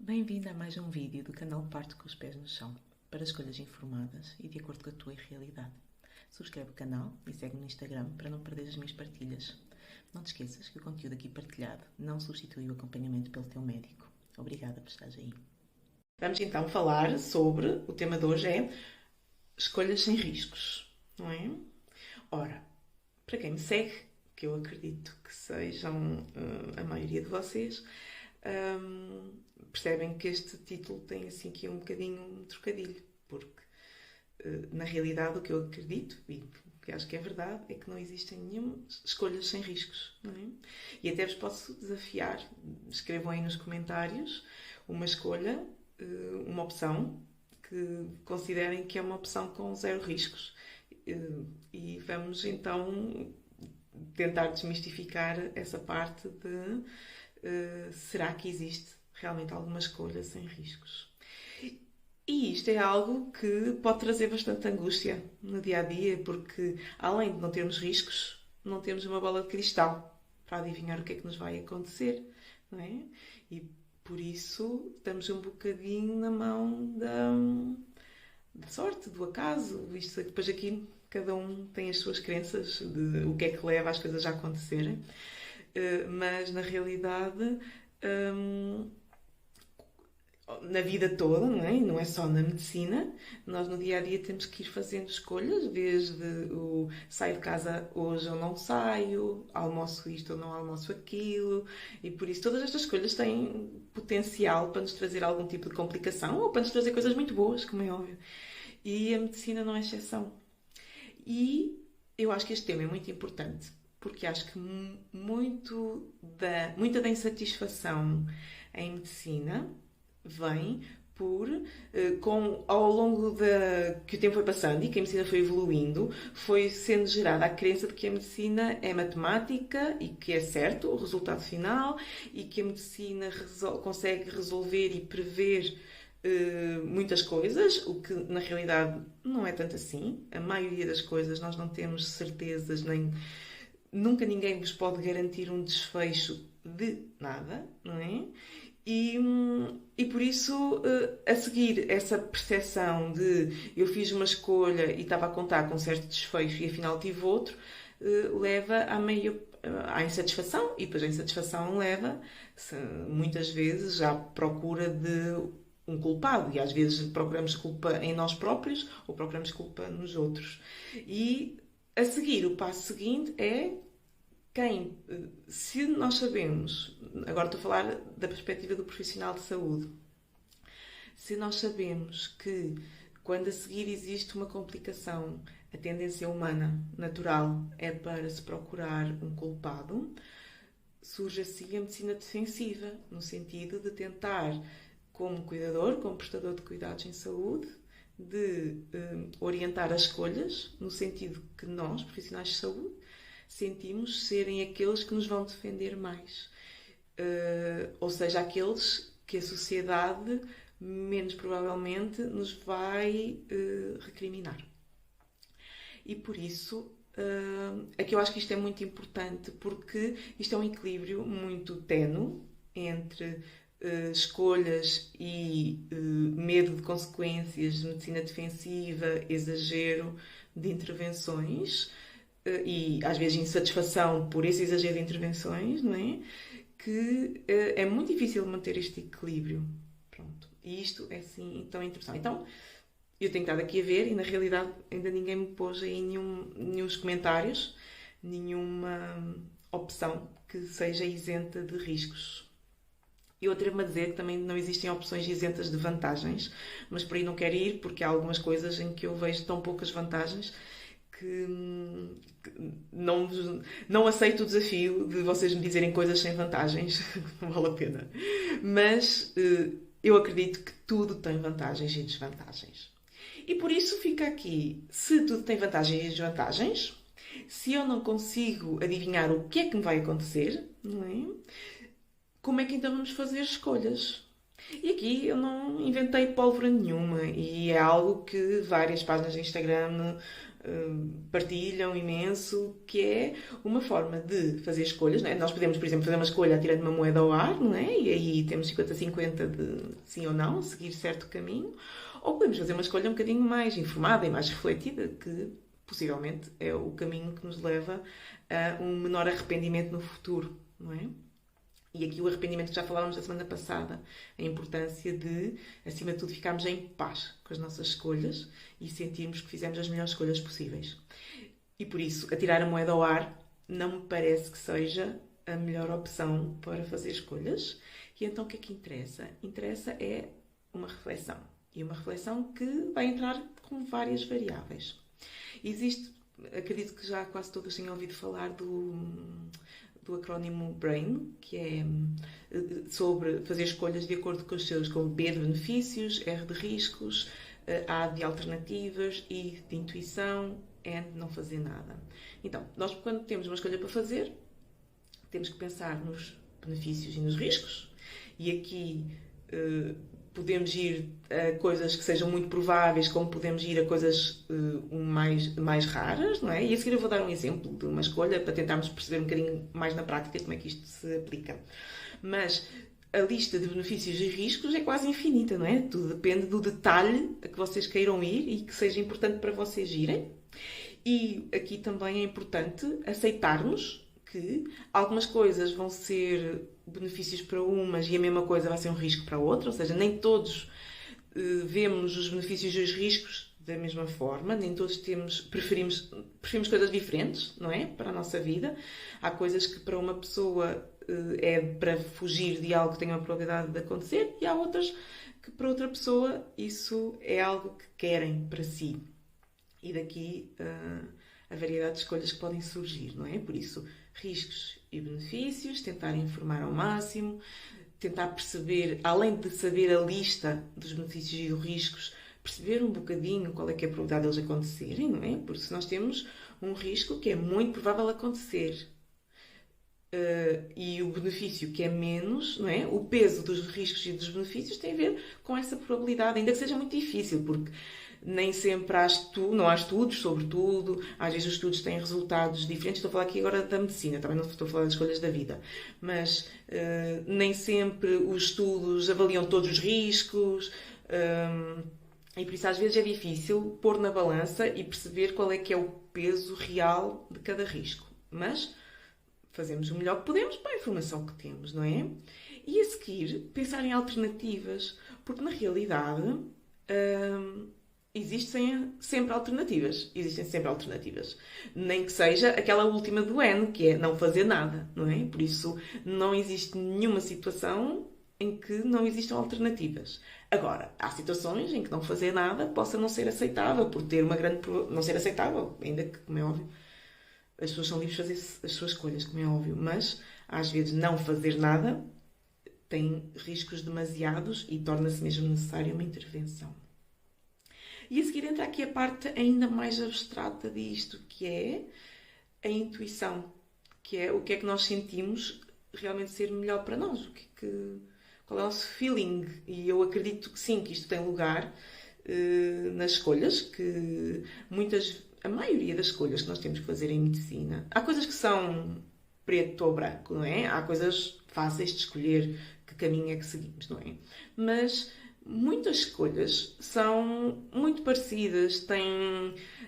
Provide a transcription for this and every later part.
Bem-vindo a mais um vídeo do canal Parte com os Pés no Chão, para escolhas informadas e de acordo com a tua realidade. Subscreve o canal e segue-me no Instagram para não perder as minhas partilhas. Não te esqueças que o conteúdo aqui partilhado não substitui o acompanhamento pelo teu médico. Obrigada por estares aí. Vamos então falar sobre, o tema de hoje é escolhas sem riscos, não é? Ora, para quem me segue, que eu acredito que sejam a maioria de vocês, percebem que este título tem assim aqui um bocadinho um trocadilho, porque na realidade o que eu acredito, e que acho que é verdade, é que não existem nenhuma escolhas sem riscos, não é? E até vos posso desafiar, escrevam aí nos comentários uma escolha, uma opção que considerem que é uma opção com zero riscos. E vamos então tentar desmistificar essa parte de será que existe realmente alguma escolha sem riscos. E isto é algo que pode trazer bastante angústia no dia a dia, porque além de não termos riscos, não temos uma bola de cristal para adivinhar o que é que nos vai acontecer, não é? E por isso estamos um bocadinho na mão da sorte, do acaso, visto que depois aqui cada um tem as suas crenças de o que é que leva as coisas a acontecerem, mas na realidade na vida toda, não é? E não é só na medicina, nós no dia a dia temos que ir fazendo escolhas, desde o saio de casa hoje ou não saio, almoço isto ou não almoço aquilo, e por isso todas estas escolhas têm potencial para nos trazer algum tipo de complicação ou para nos trazer coisas muito boas, como é óbvio. E a medicina não é exceção. E eu acho que este tema é muito importante, porque acho que muita da insatisfação em medicina vem ao longo que o tempo foi passando e que a medicina foi evoluindo, foi sendo gerada a crença de que a medicina é matemática e que é certo o resultado final e que a medicina consegue resolver e prever muitas coisas, o que na realidade não é tanto assim. A maioria das coisas nós não temos certezas, nem nunca ninguém vos pode garantir um desfecho de nada, não é? E por isso, a seguir essa percepção de eu fiz uma escolha e estava a contar com um certo desfecho e afinal tive outro, leva à insatisfação e depois a insatisfação leva muitas vezes à procura de um culpado e às vezes procuramos culpa em nós próprios ou procuramos culpa nos outros. E a seguir, o passo seguinte é se nós sabemos, agora estou a falar da perspectiva do profissional de saúde, se nós sabemos que quando a seguir existe uma complicação, a tendência humana, natural, é para se procurar um culpado, surge assim a medicina defensiva, no sentido de tentar, como cuidador, como prestador de cuidados em saúde, de orientar as escolhas, no sentido que nós, profissionais de saúde, sentimos serem aqueles que nos vão defender mais. Ou seja, aqueles que a sociedade menos provavelmente nos vai recriminar. E por isso é que eu acho que isto é muito importante, porque isto é um equilíbrio muito ténue entre escolhas e medo de consequências de medicina defensiva, exagero de intervenções, e às vezes insatisfação por esse exagero de intervenções, não é? Que é muito difícil manter este equilíbrio. Pronto. E isto é assim tão interessante. Então, eu tenho estado aqui a ver e na realidade ainda ninguém me pôs aí nenhum comentários, nenhuma opção que seja isenta de riscos. Eu atrevo-me a dizer que também não existem opções isentas de vantagens, mas por aí não quero ir porque há algumas coisas em que eu vejo tão poucas vantagens que não aceito o desafio de vocês me dizerem coisas sem vantagens, não vale a pena. Mas eu acredito que tudo tem vantagens e desvantagens. E por isso fica aqui, se tudo tem vantagens e desvantagens, se eu não consigo adivinhar o que é que me vai acontecer, não é? Como é que então vamos fazer escolhas? E aqui eu não inventei pólvora nenhuma e é algo que várias páginas de Instagram partilham imenso, que é uma forma de fazer escolhas, não é? Nós podemos, por exemplo, fazer uma escolha atirando uma moeda ao ar, não é? E aí temos 50-50 de sim ou não, seguir certo caminho. Ou podemos fazer uma escolha um bocadinho mais informada e mais refletida, que possivelmente é o caminho que nos leva a um menor arrependimento no futuro, não é? E aqui o arrependimento que já falávamos da semana passada, a importância de, acima de tudo, ficarmos em paz com as nossas escolhas e sentirmos que fizemos as melhores escolhas possíveis. E por isso, atirar a moeda ao ar não me parece que seja a melhor opção para fazer escolhas. E então o que é que interessa? Interessa é uma reflexão. E uma reflexão que vai entrar com várias variáveis. Existe, acredito que já quase todos tenham ouvido falar do acrónimo BRAIN, que é sobre fazer escolhas de acordo com os seus, com B de benefícios, R de riscos, A de alternativas, I de intuição, N de não fazer nada. Então, nós quando temos uma escolha para fazer, temos que pensar nos benefícios e nos riscos, e aqui podemos ir a coisas que sejam muito prováveis, como podemos ir a coisas mais raras, não é? E a seguir eu vou dar um exemplo de uma escolha para tentarmos perceber um bocadinho mais na prática como é que isto se aplica. Mas a lista de benefícios e riscos é quase infinita, não é? Tudo depende do detalhe a que vocês queiram ir e que seja importante para vocês irem. E aqui também é importante aceitarmos que algumas coisas vão ser benefícios para umas e a mesma coisa vai ser um risco para outra, ou seja, nem todos vemos os benefícios e os riscos da mesma forma, nem todos preferimos coisas diferentes, não é? Para a nossa vida. Há coisas que para uma pessoa é para fugir de algo que tenha a probabilidade de acontecer e há outras que para outra pessoa isso é algo que querem para si. E daqui a variedade de escolhas que podem surgir, não é? Por isso, riscos e benefícios, tentar informar ao máximo, tentar perceber, além de saber a lista dos benefícios e dos riscos, perceber um bocadinho qual é que é a probabilidade deles acontecerem, não é? Porque se nós temos um risco que é muito provável acontecer e o benefício que é menos, não é? O peso dos riscos e dos benefícios tem a ver com essa probabilidade, ainda que seja muito difícil, porque nem sempre não há estudos sobre tudo, às vezes os estudos têm resultados diferentes. Estou a falar aqui agora da medicina, também não estou a falar das escolhas da vida, mas nem sempre os estudos avaliam todos os riscos e por isso às vezes é difícil pôr na balança e perceber qual é que é o peso real de cada risco. Mas fazemos o melhor que podemos para a informação que temos, não é? E a seguir, pensar em alternativas, porque na realidade existem sempre alternativas. Nem que seja aquela última do N, que é não fazer nada, não é? Por isso, não existe nenhuma situação em que não existam alternativas. Agora, há situações em que não fazer nada possa não ser aceitável, por ter uma grande... não ser aceitável, ainda que, como é óbvio, as pessoas são livres de fazer as suas escolhas, como é óbvio, mas às vezes não fazer nada tem riscos demasiados e torna-se mesmo necessária uma intervenção. E a seguir entra aqui a parte ainda mais abstrata disto, que é a intuição, que é o que é que nós sentimos realmente ser melhor para nós, qual é o nosso feeling. E eu acredito que sim, que isto tem lugar nas escolhas, que a maioria das escolhas que nós temos que fazer em medicina, há coisas que são preto ou branco, não é? Há coisas fáceis de escolher que caminho é que seguimos, não é? Mas muitas escolhas são muito parecidas,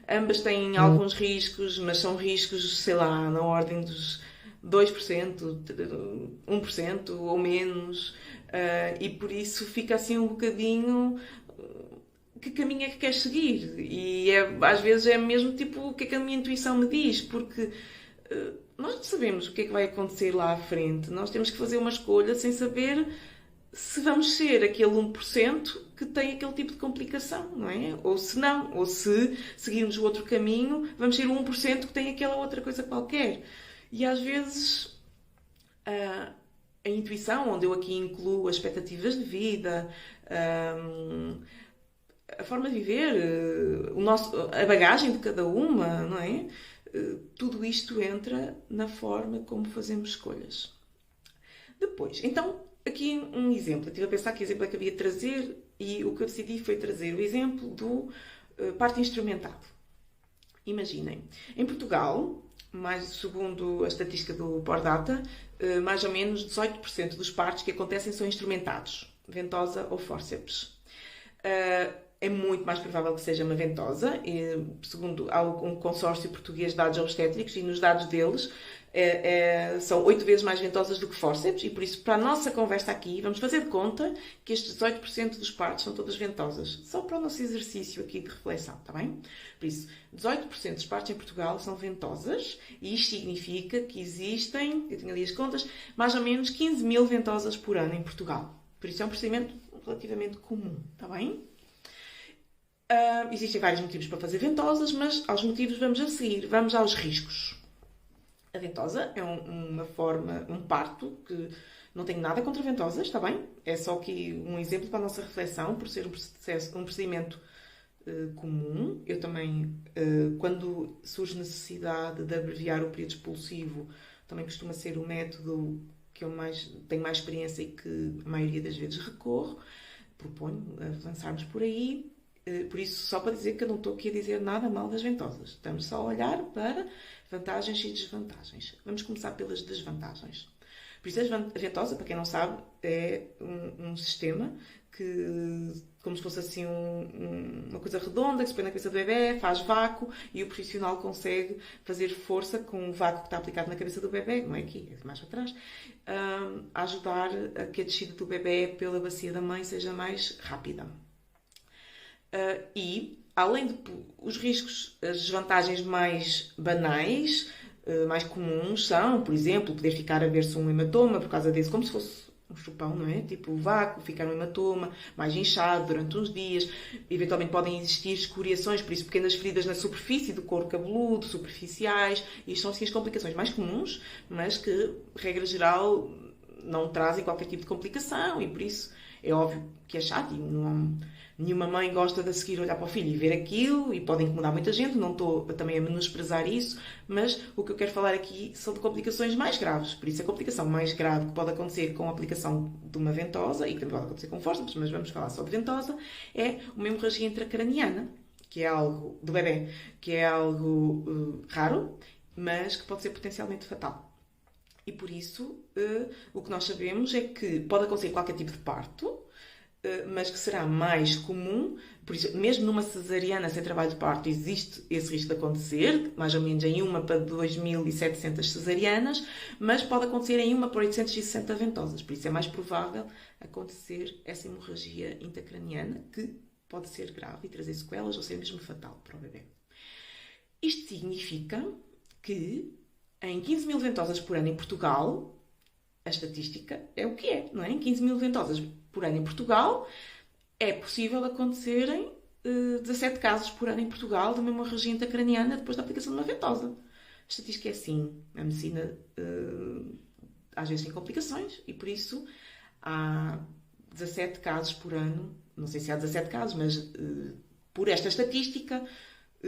ambas têm alguns riscos, mas são riscos, sei lá, na ordem dos 2%, 1% ou menos, e por isso fica assim um bocadinho que caminho é que queres seguir? E às vezes é mesmo tipo o que é que a minha intuição me diz, porque nós não sabemos o que é que vai acontecer lá à frente, nós temos que fazer uma escolha sem saber se vamos ser aquele 1% que tem aquele tipo de complicação, não é? Ou se não, ou se seguirmos o outro caminho, vamos ser o 1% que tem aquela outra coisa qualquer. E às vezes a intuição, onde eu aqui incluo as expectativas de vida, a forma de viver, a bagagem de cada uma, não é? Tudo isto entra na forma como fazemos escolhas. Depois, então, aqui um exemplo. Eu estive a pensar que exemplo é que havia de trazer e o que eu decidi foi trazer o exemplo do parto instrumentado. Imaginem, em Portugal, mais segundo a estatística do Pordata, mais ou menos 18% dos partos que acontecem são instrumentados, ventosa ou fórceps. É muito mais provável que seja uma ventosa, segundo há um consórcio português de dados obstétricos, e nos dados deles são 8 vezes mais ventosas do que fórceps, e por isso, para a nossa conversa aqui, vamos fazer de conta que estes 18% dos partos são todas ventosas, só para o nosso exercício aqui de reflexão, está bem? Por isso, 18% dos partos em Portugal são ventosas, e isto significa que existem, eu tenho ali as contas, mais ou menos 15 mil ventosas por ano em Portugal. Por isso é um procedimento relativamente comum, está bem? Existem vários motivos para fazer ventosas, mas aos motivos vamos a seguir. Vamos aos riscos. A ventosa é um parto que não tem nada contra ventosas, está bem? É só aqui um exemplo para a nossa reflexão, por ser um procedimento comum. Eu também, quando surge necessidade de abreviar o período expulsivo, também costuma ser o método que eu tenho mais experiência e que a maioria das vezes recorro. Proponho avançarmos por aí. Por isso, só para dizer que eu não estou aqui a dizer nada mal das ventosas. Estamos só a olhar para vantagens e desvantagens. Vamos começar pelas desvantagens. Por isso, a ventosa, para quem não sabe, é um sistema que, como se fosse assim uma coisa redonda que se põe na cabeça do bebê, faz vácuo e o profissional consegue fazer força com o vácuo que está aplicado na cabeça do bebê, não é aqui, é mais para trás, a ajudar a que a descida do bebê pela bacia da mãe seja mais rápida. E, além de os riscos, as desvantagens mais banais, mais comuns são, por exemplo, poder ficar a ver-se um hematoma por causa desse, como se fosse um chupão, não é? Tipo o vácuo, ficar um hematoma mais inchado durante uns dias. Eventualmente podem existir escoriações, por isso pequenas feridas na superfície do couro cabeludo, superficiais. Isto são assim as complicações mais comuns, mas que, regra geral, não trazem qualquer tipo de complicação e por isso é óbvio que é chato e nenhuma mãe gosta de a seguir olhar para o filho e ver aquilo e pode incomodar muita gente, não estou também a menosprezar isso, mas o que eu quero falar aqui são de complicações mais graves. Por isso a complicação mais grave que pode acontecer com a aplicação de uma ventosa, e que também pode acontecer com fórceps, mas vamos falar só de ventosa, é uma hemorragia intracraniana, que é algo do bebê, que é algo raro, mas que pode ser potencialmente fatal. E por isso, o que nós sabemos é que pode acontecer qualquer tipo de parto, mas que será mais comum, por isso, mesmo numa cesariana sem trabalho de parto, existe esse risco de acontecer, mais ou menos em 1 para 2.700 cesarianas, mas pode acontecer em 1 para 860 ventosas, por isso é mais provável acontecer essa hemorragia intracraniana, que pode ser grave e trazer sequelas ou ser mesmo fatal para o bebê. Isto significa que em 15 mil ventosas por ano em Portugal, a estatística é o que é, não é? Em 15 mil ventosas por ano em Portugal, é possível acontecerem 17 casos por ano em Portugal de uma hemorragia intracraniana depois da aplicação de uma ventosa. A estatística é assim. A medicina às vezes tem complicações e por isso há 17 casos por ano. Não sei se há 17 casos, mas por esta estatística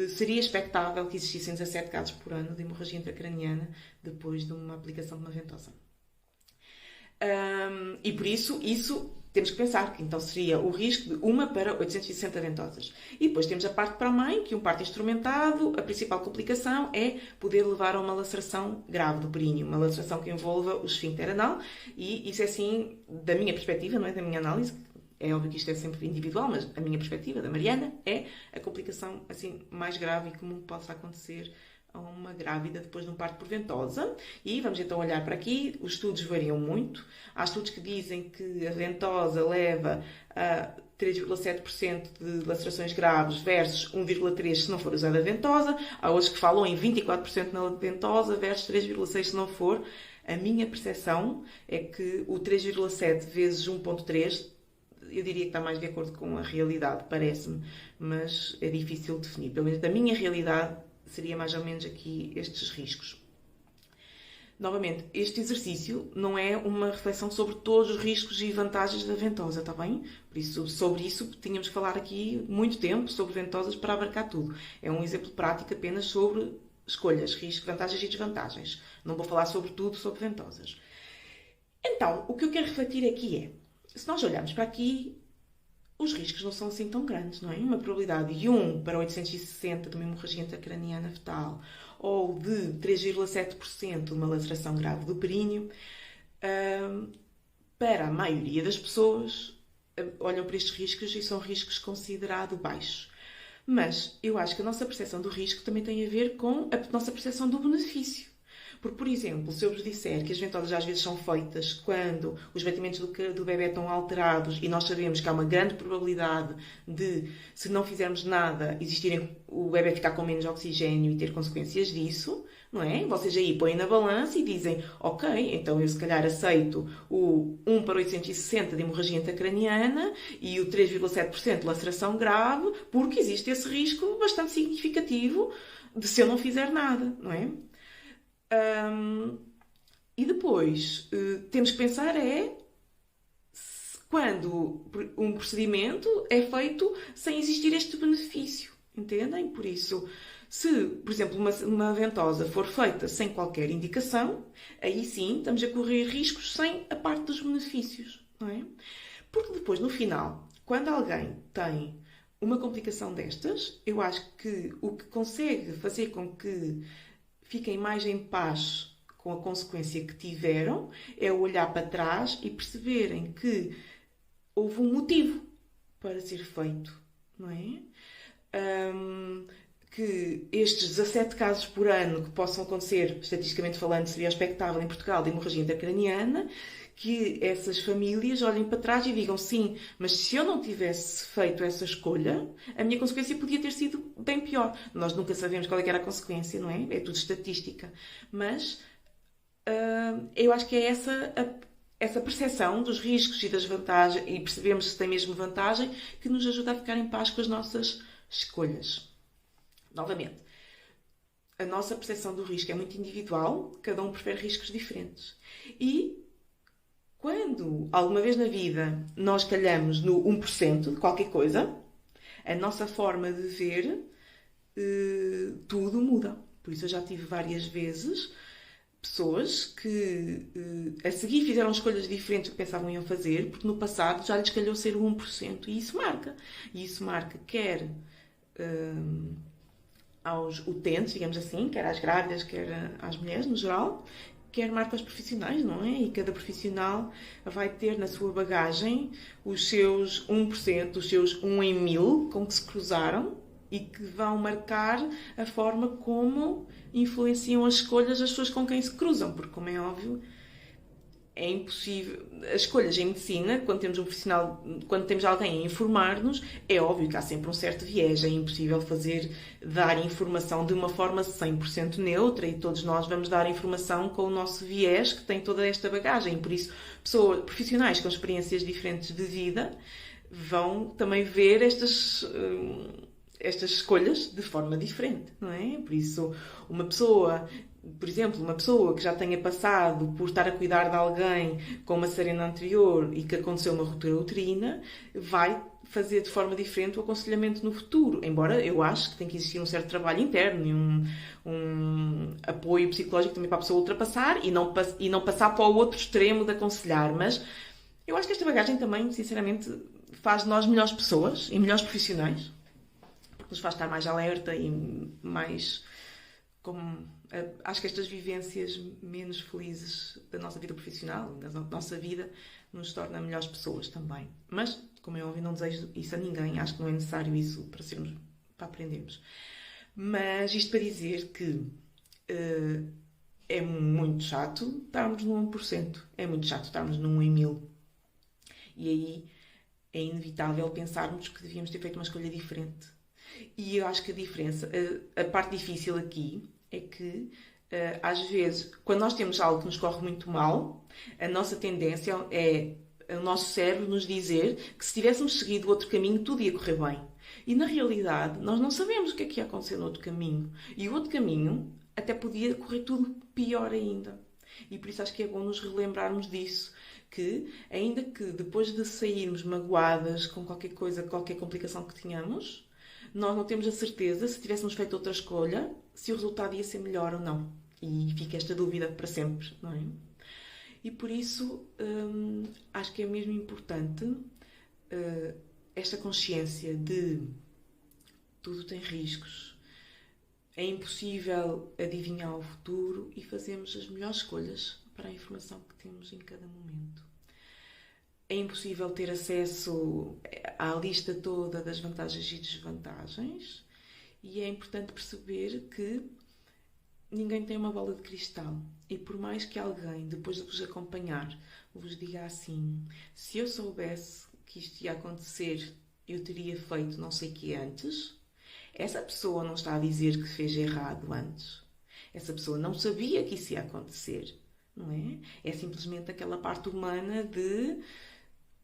seria expectável que existissem 17 casos por ano de hemorragia intracraniana depois de uma aplicação de uma ventosa. E por isso temos que pensar que então seria o risco de 1 para 860 ventosas. E depois temos a parte para a mãe, que um parto instrumentado, a principal complicação é poder levar a uma laceração grave do períneo, uma laceração que envolva o esfíncter anal, e isso é assim, da minha perspectiva, não é da minha análise, é óbvio que isto é sempre individual, mas a minha perspectiva, da Mariana, é a complicação assim, mais grave e comum que possa acontecer a uma grávida depois de um parto por ventosa. E vamos então olhar para aqui, os estudos variam muito. Há estudos que dizem que a ventosa leva a 3,7% de lacerações graves versus 1,3% se não for usada a ventosa. Há outros que falam em 24% na ventosa versus 3,6% se não for. A minha percepção é que o 3,7 vezes 1,3, eu diria que está mais de acordo com a realidade, parece-me, mas é difícil definir. Pelo menos da minha realidade, seria mais ou menos aqui estes riscos. Novamente, este exercício não é uma reflexão sobre todos os riscos e vantagens da ventosa, está bem? Por isso, sobre isso tínhamos que falar aqui muito tempo, sobre ventosas, para abarcar tudo. É um exemplo prático apenas sobre escolhas, riscos, vantagens e desvantagens. Não vou falar sobre tudo sobre ventosas. Então, o que eu quero refletir aqui é, se nós olharmos para aqui, os riscos não são assim tão grandes, não é? Uma probabilidade de 1 para 860 de uma hemorragia intracraniana fetal ou de 3,7% de uma laceração grave do períneo, para a maioria das pessoas, olham para estes riscos e são riscos considerados baixos. Mas eu acho que a nossa percepção do risco também tem a ver com a nossa percepção do benefício. Porque, por exemplo, se eu vos disser que as ventosas às vezes são feitas quando os batimentos do bebê estão alterados e nós sabemos que há uma grande probabilidade de, se não fizermos nada, o bebê ficar com menos oxigênio e ter consequências disso, não é? Vocês aí põem na balança e dizem, ok, então eu se calhar aceito o 1 para 860 de hemorragia intracraniana e o 3,7% de laceração grave, porque existe esse risco bastante significativo de se eu não fizer nada, não é? E depois temos que pensar quando um procedimento é feito sem existir este benefício, entendem? Por isso, se, por exemplo, uma ventosa for feita sem qualquer indicação, aí sim estamos a correr riscos sem a parte dos benefícios, não é? Porque depois, no final, quando alguém tem uma complicação destas, eu acho que o que consegue fazer com que fiquem mais em paz com a consequência que tiveram é olhar para trás e perceberem que houve um motivo para ser feito, não é? Que estes 17 casos por ano que possam acontecer, estatisticamente falando, seria expectável em Portugal de hemorragia intracraniana, que essas famílias olhem para trás e digam sim, mas se eu não tivesse feito essa escolha, a minha consequência podia ter sido bem pior. Nós nunca sabemos qual é que era a consequência, não é? É tudo estatística. Mas eu acho que é essa percepção dos riscos e das vantagens, e percebemos se tem mesmo vantagem, que nos ajuda a ficar em paz com as nossas escolhas. Novamente, a nossa percepção do risco é muito individual, cada um prefere riscos diferentes. E quando, alguma vez na vida, nós calhamos no 1% de qualquer coisa, a nossa forma de ver tudo muda. Por isso eu já tive várias vezes pessoas que a seguir fizeram escolhas diferentes do que pensavam iam fazer, porque no passado já lhes calhou ser o 1%. E isso marca. E isso marca quer aos utentes, digamos assim, quer às grávidas, quer às mulheres no geral, quer marca aos profissionais, não é? E cada profissional vai ter na sua bagagem os seus 1%, os seus 1 em 1000 com que se cruzaram e que vão marcar a forma como influenciam as escolhas das pessoas com quem se cruzam, porque, como é óbvio, é impossível. As escolhas em medicina, quando temos um profissional, quando temos alguém a informar-nos, é óbvio que há sempre um certo viés, é impossível dar informação de uma forma 100% neutra e todos nós vamos dar informação com o nosso viés que tem toda esta bagagem. Por isso, profissionais com experiências diferentes de vida vão também ver estas escolhas de forma diferente, não é? Por isso, por exemplo, uma pessoa que já tenha passado por estar a cuidar de alguém com uma cesariana anterior e que aconteceu uma ruptura uterina, vai fazer de forma diferente o aconselhamento no futuro. Embora eu acho que tem que existir um certo trabalho interno e um apoio psicológico também para a pessoa ultrapassar e não passar para o outro extremo de aconselhar. Mas eu acho que esta bagagem também, sinceramente, faz de nós melhores pessoas e melhores profissionais. Porque nos faz estar mais alerta e mais... acho que estas vivências menos felizes da nossa vida profissional, da nossa vida, nos torna melhores pessoas também. Mas, como é óbvio, não desejo isso a ninguém. Acho que não é necessário isso para aprendermos. Mas isto para dizer que é muito chato estarmos no 1%. É muito chato estarmos no 1 em 1000. E aí é inevitável pensarmos que devíamos ter feito uma escolha diferente. E eu acho que a diferença, a parte difícil aqui é que, às vezes, quando nós temos algo que nos corre muito mal, a nossa tendência é o nosso cérebro nos dizer que se tivéssemos seguido outro caminho, tudo ia correr bem. E, na realidade, nós não sabemos o que é que ia acontecer no outro caminho. E o outro caminho até podia correr tudo pior ainda. E por isso acho que é bom nos relembrarmos disso. Que, ainda que depois de sairmos magoadas com qualquer coisa, qualquer complicação que tenhamos, nós não temos a certeza, se tivéssemos feito outra escolha, se o resultado ia ser melhor ou não. E fica esta dúvida para sempre, não é? E por isso, acho que é mesmo importante esta consciência de tudo tem riscos, é impossível adivinhar o futuro e fazemos as melhores escolhas para a informação que temos em cada momento. É impossível ter acesso à lista toda das vantagens e desvantagens e é importante perceber que ninguém tem uma bola de cristal e por mais que alguém, depois de vos acompanhar, vos diga assim: se eu soubesse que isto ia acontecer, eu teria feito não sei o que antes, essa pessoa não está a dizer que fez errado antes. Essa pessoa não sabia que isso ia acontecer, não é? É simplesmente aquela parte humana de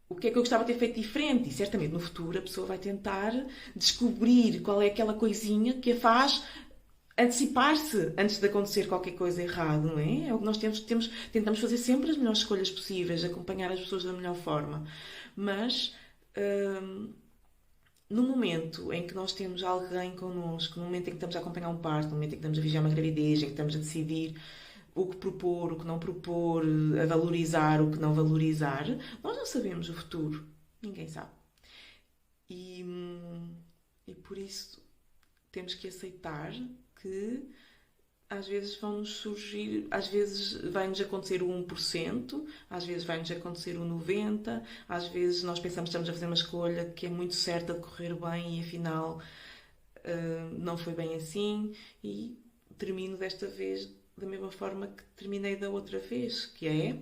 o que é que eu gostava de ter feito diferente. E certamente no futuro a pessoa vai tentar descobrir qual é aquela coisinha que a faz antecipar-se antes de acontecer qualquer coisa errada, não é? É o que nós tentamos fazer sempre as melhores escolhas possíveis, acompanhar as pessoas da melhor forma. Mas no momento em que nós temos alguém connosco, no momento em que estamos a acompanhar um parto, no momento em que estamos a vigiar uma gravidez, em que estamos a decidir o que propor, o que não propor, a valorizar, o que não valorizar, nós não sabemos o futuro. Ninguém sabe. E por isso temos que aceitar que às vezes vão-nos surgir, às vezes vai-nos acontecer o 1%, às vezes vai-nos acontecer o 90%, às vezes nós pensamos que estamos a fazer uma escolha que é muito certa de correr bem e afinal não foi bem assim e termino desta vez da mesma forma que terminei da outra vez, que é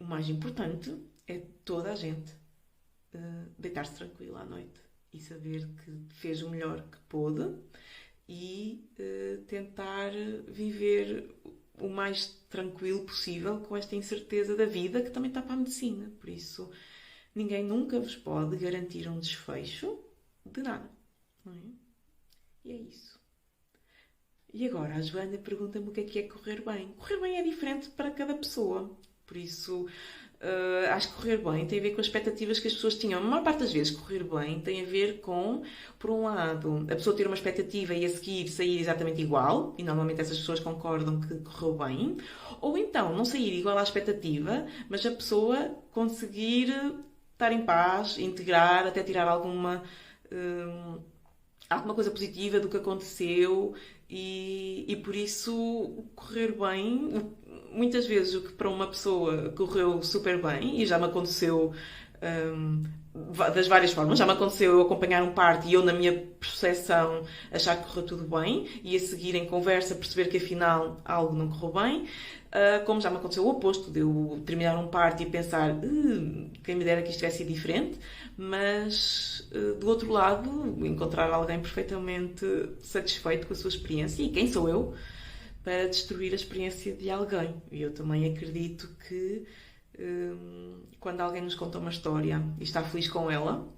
o mais importante é toda a gente deitar-se tranquila à noite e saber que fez o melhor que pôde e tentar viver o mais tranquilo possível com esta incerteza da vida que também está para a medicina. Por isso, ninguém nunca vos pode garantir um desfecho de nada. Não é? E é isso. E agora a Joana pergunta-me o que é correr bem. Correr bem é diferente para cada pessoa. Por isso, acho que correr bem tem a ver com as expectativas que as pessoas tinham. A maior parte das vezes, correr bem tem a ver com, por um lado, a pessoa ter uma expectativa e a seguir sair exatamente igual, e normalmente essas pessoas concordam que correu bem, ou então não sair igual à expectativa, mas a pessoa conseguir estar em paz, integrar, até tirar alguma coisa positiva do que aconteceu e por isso correr bem, muitas vezes o que para uma pessoa correu super bem, e já me aconteceu das várias formas, já me aconteceu eu acompanhar um parto e eu na minha percepção achar que correu tudo bem e a seguir em conversa perceber que afinal algo não correu bem, como já me aconteceu o oposto, de eu terminar um parto e pensar quem me dera que isto tivesse sido diferente, mas do outro lado encontrar alguém perfeitamente satisfeito com a sua experiência, e quem sou eu para destruir a experiência de alguém. E eu também acredito que quando alguém nos conta uma história e está feliz com ela,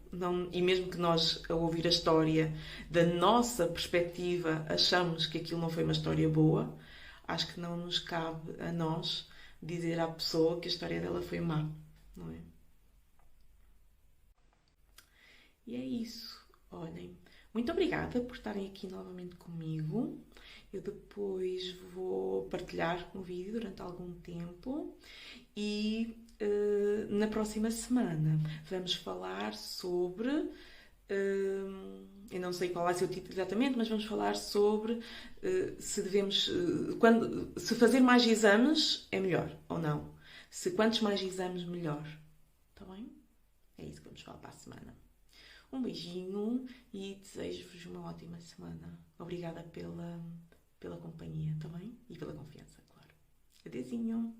e mesmo que nós, ao ouvir a história, da nossa perspectiva, achamos que aquilo não foi uma história boa, acho que não nos cabe a nós dizer à pessoa que a história dela foi má, não é? E é isso. Olhem, muito obrigada por estarem aqui novamente comigo. Eu depois vou partilhar um vídeo durante algum tempo e na próxima semana vamos falar sobre... eu não sei qual vai ser o título exatamente, mas vamos falar sobre se devemos... se fazer mais exames é melhor ou não. Se quantos mais exames, melhor. Está bem? É isso que vamos falar para a semana. Um beijinho e desejo-vos uma ótima semana. Obrigada pela companhia, está bem? E pela confiança, claro. Adeusinho!